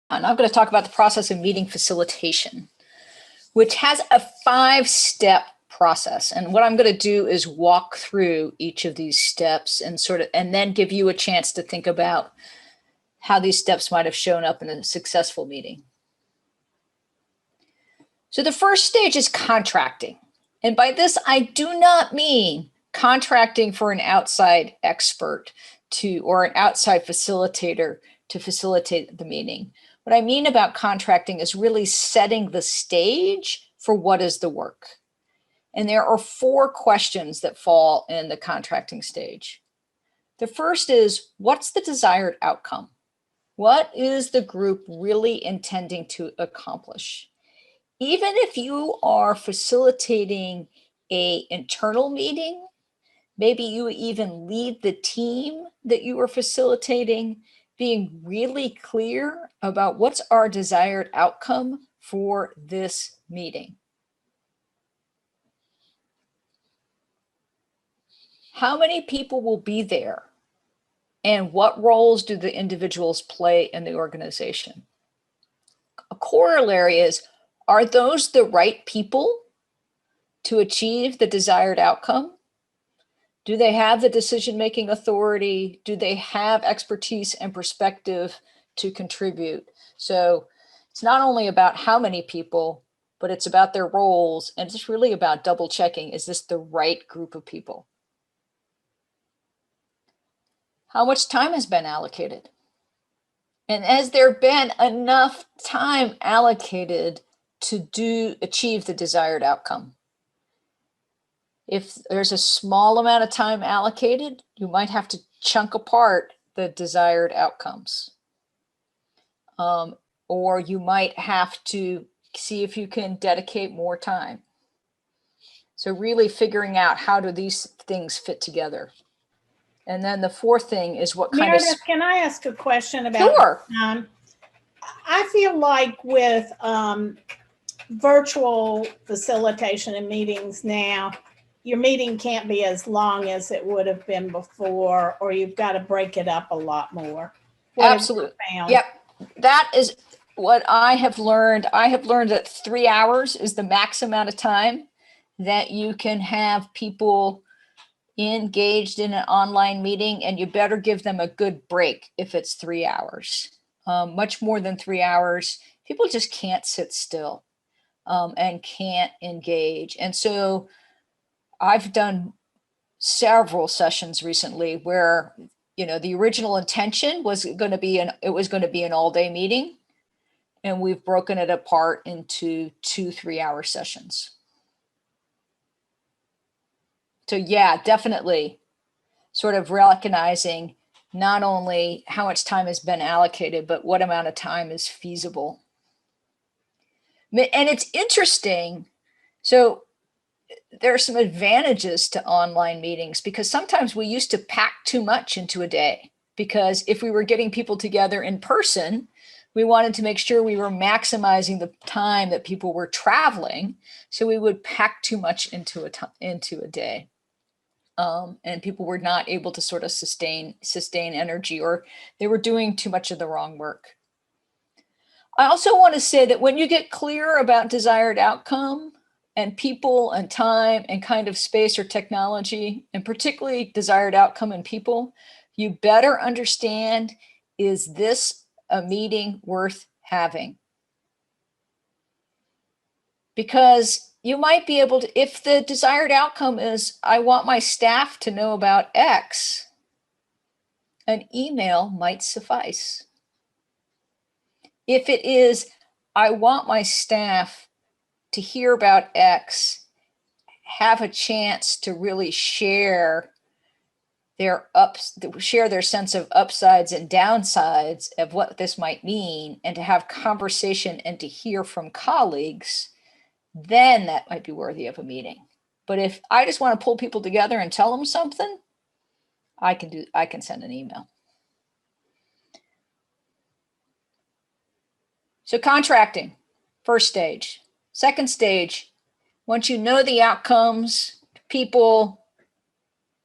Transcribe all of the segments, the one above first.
And I'm going to talk about the process of meeting facilitation, which has a 5-step process. And what I'm going to do is walk through each of these steps and then give you a chance to think about how these steps might have shown up in a successful meeting. So the first stage is contracting. And by this, I do not mean contracting for an outside expert or an outside facilitator to facilitate the meeting. What I mean about contracting is really setting the stage for what is the work. And there are 4 questions that fall in the contracting stage. The first is, what's the desired outcome? What is the group really intending to accomplish? Even if you are facilitating an internal meeting, maybe you even lead the team that you are facilitating, being really clear about what's our desired outcome for this meeting. How many people will be there? And what roles do the individuals play in the organization? A corollary is, are those the right people to achieve the desired outcome? Do they have the decision-making authority? Do they have expertise and perspective to contribute? So it's not only about how many people, but it's about their roles. And it's really about double checking, is this the right group of people? How much time has been allocated? And has there been enough time allocated to achieve the desired outcome? If there's a small amount of time allocated, you might have to chunk apart the desired outcomes. Or you might have to see if you can dedicate more time. So really figuring out, how do these things fit together? And then the 4th thing is, what kind of... Meredith, can I ask a question about... Sure. I feel like with virtual facilitation and meetings now, your meeting can't be as long as it would have been before, or you've got to break it up a lot more. Absolutely. Yep. That is what I have learned. I have learned that 3 hours is the max amount of time that you can have people engaged in an online meeting, and you better give them a good break if it's 3 hours. Much more than 3 hours, people just can't sit still and can't engage. And so I've done several sessions recently where, the original intention was going to be an all-day meeting, and we've broken it apart into 2 3-hour sessions. So yeah, definitely sort of recognizing not only how much time has been allocated, but what amount of time is feasible. And it's interesting. So there are some advantages to online meetings, because sometimes we used to pack too much into a day, because if we were getting people together in person, we wanted to make sure we were maximizing the time that people were traveling. So we would pack too much into a day. And people were not able to sort of sustain energy, or they were doing too much of the wrong work. I also want to say that when you get clear about desired outcome and people and time and kind of space or technology, and particularly desired outcome and people, you better understand, is this a meeting worth having? Because you might be able to, if the desired outcome is, I want my staff to know about X, an email might suffice. If it is, I want my staff to hear about X, have a chance to really share their sense of upsides and downsides of what this might mean, and to have conversation and to hear from colleagues, then that might be worthy of a meeting. But if I just want to pull people together and tell them something, I can send an email. So contracting, first stage. Second stage, once you know the outcomes, people,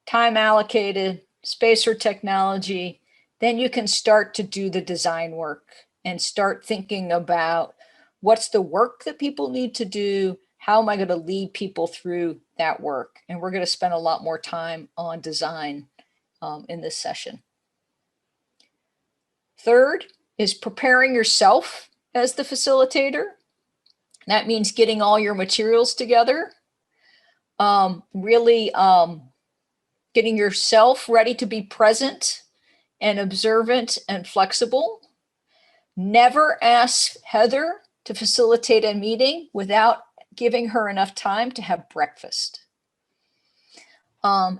time allocated, space or technology, then you can start to do the design work. and start thinking about what's the work that people need to do? How am I going to lead people through that work? And we're going to spend a lot more time on design in this session. Third is preparing yourself as the facilitator. That means getting all your materials together, really getting yourself ready to be present and observant and flexible. Never ask Heather to facilitate a meeting without giving her enough time to have breakfast.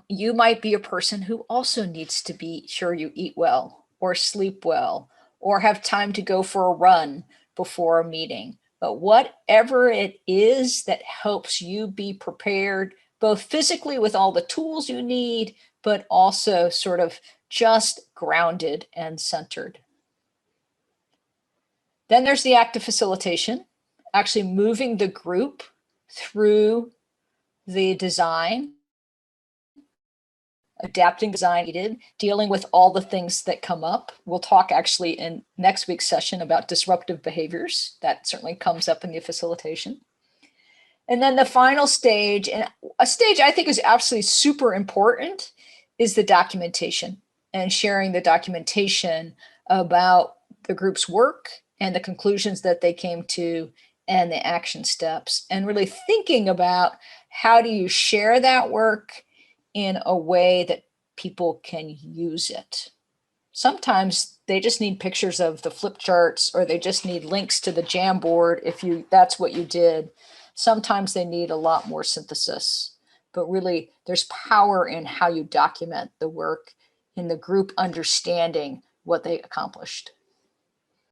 You might be a person who also needs to be sure you eat well or sleep well or have time to go for a run before a meeting. But whatever it is that helps you be prepared, both physically with all the tools you need, but also sort of just grounded and centered. Then there's the act of facilitation, actually moving the group through the design, adapting design needed, dealing with all the things that come up. We'll talk actually in next week's session about disruptive behaviors. That certainly comes up in the facilitation. And then the final stage, and a stage I think is absolutely super important, is the documentation and sharing the documentation about the group's work and the conclusions that they came to and the action steps, and really thinking about how do you share that work in a way that people can use it. Sometimes they just need pictures of the flip charts, or they just need links to the Jamboard if that's what you did. Sometimes they need a lot more synthesis, but really there's power in how you document the work in the group understanding what they accomplished.